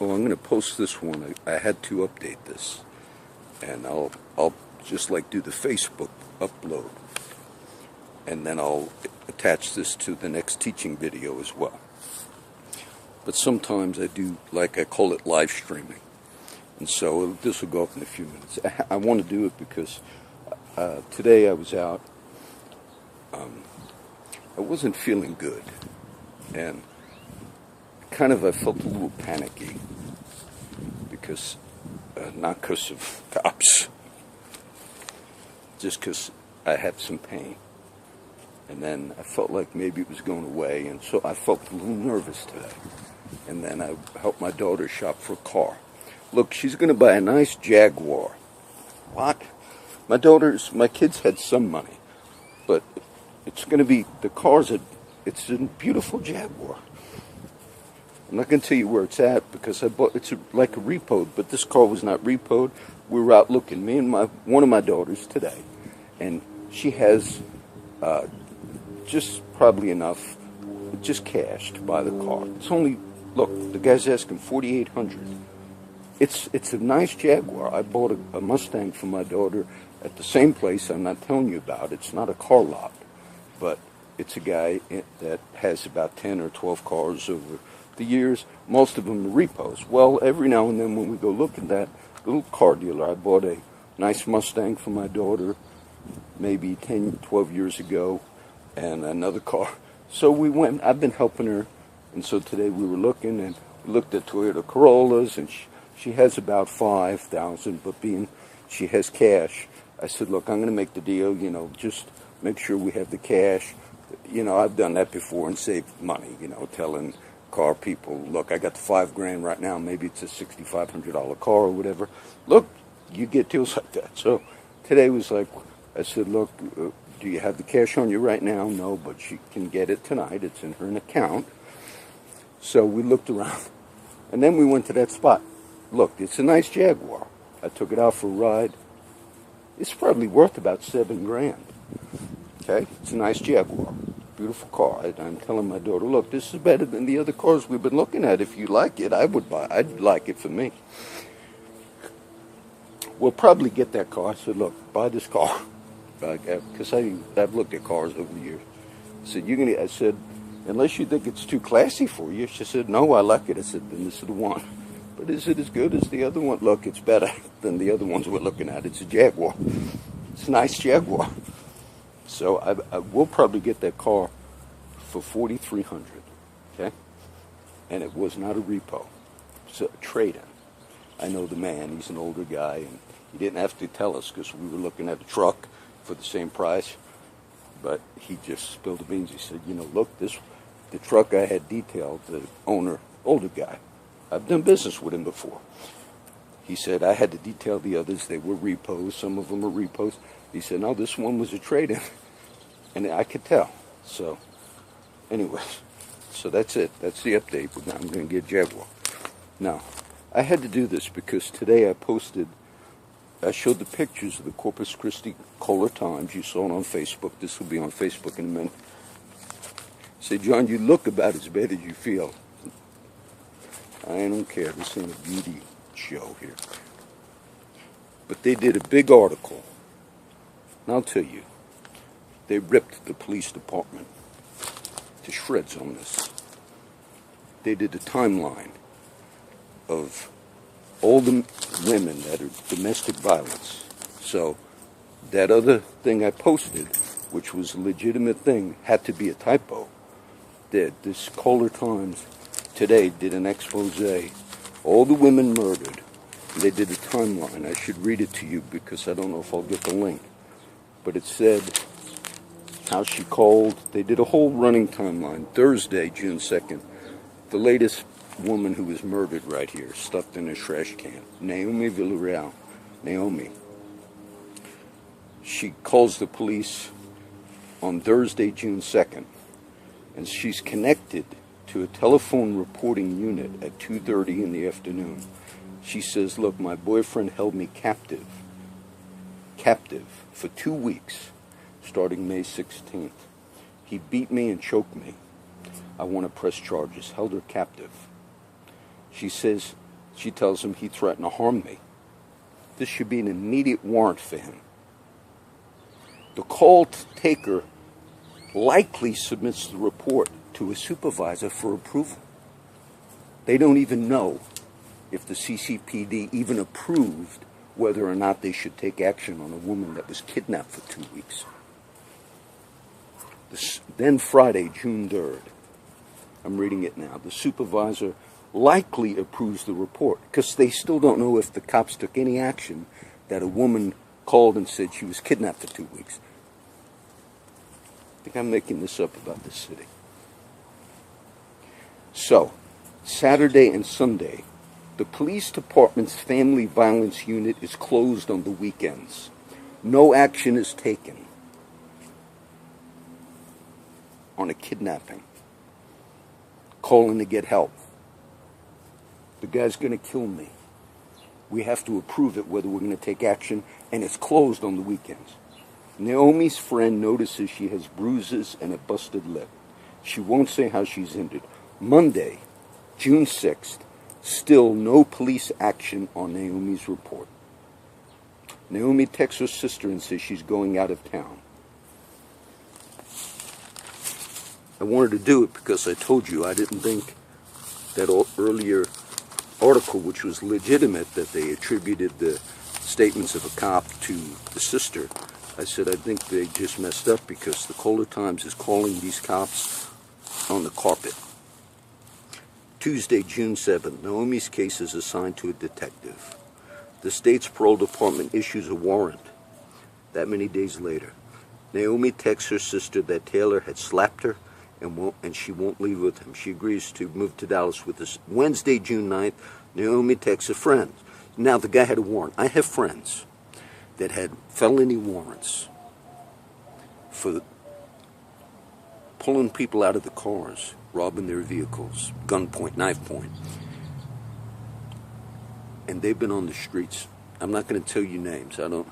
Oh, I'm going to post this one. I had to update this, and I'll just like do the Facebook upload, and then I'll attach this to the next teaching video as well. But sometimes I do, like I call it live streaming, and so this will go up in a few minutes. I want to do it because today I was out. I wasn't feeling good, and I felt a little panicky because, not because of cops, just because I had some pain. And then I felt like maybe it was going away, and so I felt a little nervous today. And then I helped my daughter shop for a car. Look, she's going to buy a nice Jaguar. What? My kids had some money, but it's going to be, it's a beautiful Jaguar. I'm not going to tell you where it's at because it's like a repoed, but this car was not repoed. We were out looking, me and one of my daughters today, and she has just probably enough, just cash to buy the car. It's only, look, the guy's asking $4,800. It's a nice Jaguar. I bought a Mustang for my daughter at the same place I'm not telling you about. It's not a car lot, but it's a guy that has about 10 or 12 cars over the years. Most of them are repos. Well, every now and then when we go look at that little car dealer, I bought a nice Mustang for my daughter maybe 10, 12 years ago, and another car. So we went, I've been helping her, and so today we were looking, and we looked at Toyota Corollas, and she has about 5,000, but being she has cash, I said, look, I'm going to make the deal, just make sure we have the cash. I've done that before and saved money, telling car people, look, I got the $5,000 right now, maybe it's a $6,500 car or whatever. Look, you get deals like that. So today was like, I said, look, do you have the cash on you right now? No, but she can get it tonight. It's in her account. So we looked around, and then we went to that spot. Look, it's a nice Jaguar. I took it out for a ride. It's probably worth about $7,000. Okay, it's a nice Jaguar. Beautiful car. I'm telling my daughter, look, this is better than the other cars we've been looking at. If you like it, I'd like it for me. We'll probably get that car. I said, look, buy this car. Because I've looked at cars over the years. I said, unless you think it's too classy for you. She said, no, I like it. I said, then this is the one. But is it as good as the other one? Look, it's better than the other ones we're looking at. It's a Jaguar. It's a nice Jaguar. So I will probably get that car for $4,300, okay? And it was not a repo. It's a trade-in. I know the man. He's an older guy, and he didn't have to tell us because we were looking at a truck for the same price. But he just spilled the beans. He said, look, the truck I had detailed, the owner, older guy, I've done business with him before. He said, I had to detail the others. They were repos. Some of them were repos. He said, no, this one was a trade-in. And I could tell. So, anyway, so that's it. That's the update. I'm going to get Jaguar. Now, I had to do this because today I showed the pictures of the Corpus Christi Kohler Times. You saw it on Facebook. This will be on Facebook in a minute. Say, John, you look about as bad as you feel. I don't care. This ain't a beauty show here. But they did a big article. And I'll tell you, they ripped the police department to shreds on this. They did a timeline of all the women that are domestic violence. So that other thing I posted, which was a legitimate thing, had to be a typo. This Kohler Times today did an expose. All the women murdered. They did a timeline. I should read it to you because I don't know if I'll get the link. But it said how she called. They did a whole running timeline. Thursday, June 2nd. The latest woman who was murdered right here, stuffed in a trash can. Naomi Villarreal. Naomi. She calls the police on Thursday, June 2nd. And she's connected to a telephone reporting unit at 2:30 in the afternoon. She says, look, my boyfriend held me captive for 2 weeks, starting May 16th. He beat me and choked me. I want to press charges. Held her captive. She says She tells him he threatened to harm me. This should be an immediate warrant for him. The call taker likely submits the report to a supervisor for approval. They don't even know if the CCPD even approved whether or not they should take action on a woman that was kidnapped for 2 weeks. Then Friday, June 3rd, I'm reading it now, the supervisor likely approves the report because they still don't know if the cops took any action that a woman called and said she was kidnapped for 2 weeks. I think I'm making this up about this city. So, Saturday and Sunday, the police department's family violence unit is closed on the weekends. No action is taken on a kidnapping. Calling to get help. The guy's going to kill me. We have to approve it whether we're going to take action, and it's closed on the weekends. Naomi's friend notices she has bruises and a busted lip. She won't say how she's injured. Monday, June 6th, still no police action on Naomi's report. Naomi texts her sister and says she's going out of town. I wanted to do it because I told you I didn't think that earlier article, which was legitimate, that they attributed the statements of a cop to the sister. I said I think they just messed up because the Kohler Times is calling these cops on the carpet. Tuesday, June 7th, Naomi's case is assigned to a detective. The state's parole department issues a warrant. That many days later, Naomi texts her sister that Taylor had slapped her and she won't leave with him. She agrees to move to Dallas with us. Wednesday, June 9th, Naomi texts a friend. Now, the guy had a warrant. I have friends that had felony warrants for pulling people out of the cars, robbing their vehicles, gunpoint, knife point. And they've been on the streets. I'm not going to tell you names. And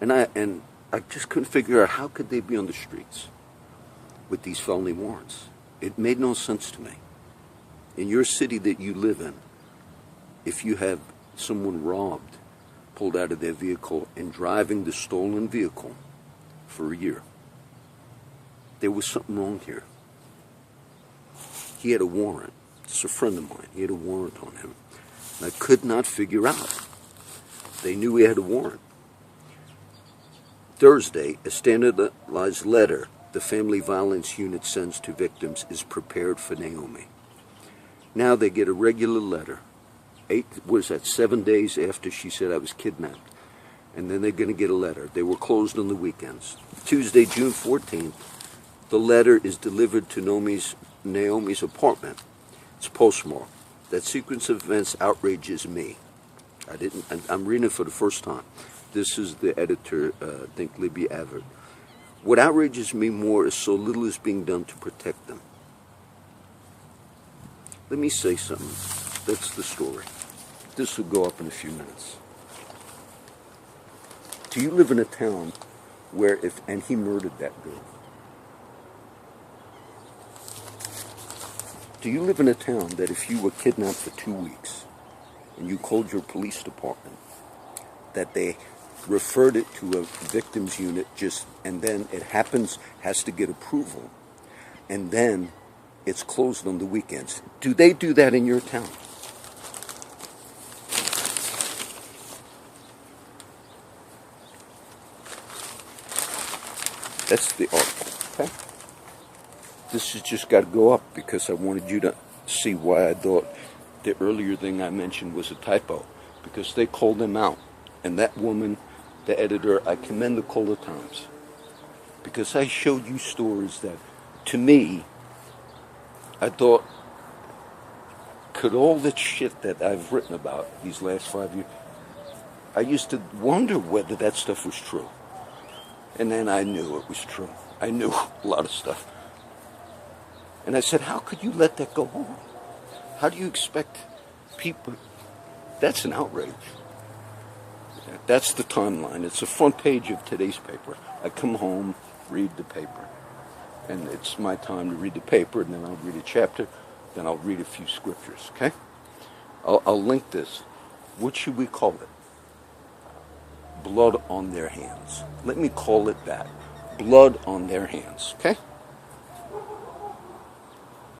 I just couldn't figure out how could they be on the streets with these felony warrants. It made no sense to me. In your city that you live in, if you have someone robbed, pulled out of their vehicle, and driving the stolen vehicle for a year, there was something wrong here. He had a warrant. It's a friend of mine. He had a warrant on him. And I could not figure out. They knew he had a warrant. Thursday, a standardized letter the family violence unit sends to victims is prepared for Naomi. Now they get a regular letter. 7 days after she said I was kidnapped. And then they're going to get a letter. They were closed on the weekends. Tuesday, June 14th, the letter is delivered to Naomi's apartment. It's postmarked. That sequence of events outrages me. I'm reading it for the first time. This is the editor, I think Libby Avert. What outrages me more is so little is being done to protect them. Let me say something. That's the story. This will go up in a few minutes. Do you live in a town where and he murdered that girl? Do you live in a town that if you were kidnapped for 2 weeks and you called your police department, that they referred it to a victims unit and then it has to get approval, and then it's closed on the weekends? Do they do that in your town? That's the article, okay? This has just got to go up because I wanted you to see why I thought the earlier thing I mentioned was a typo, because they called them out. And that woman, the editor, I commend the Kohler Times, because I showed you stories that, to me, I thought, could all the shit that I've written about these last 5 years, I used to wonder whether that stuff was true. And then I knew it was true. I knew a lot of stuff. And I said, how could you let that go on? How do you expect people? That's an outrage. That's the timeline. It's the front page of today's paper. I come home, read the paper. And it's my time to read the paper, and then I'll read a chapter, then I'll read a few scriptures, okay? I'll link this. What should we call it? Blood on their hands. Let me call it that. Blood on their hands. Okay?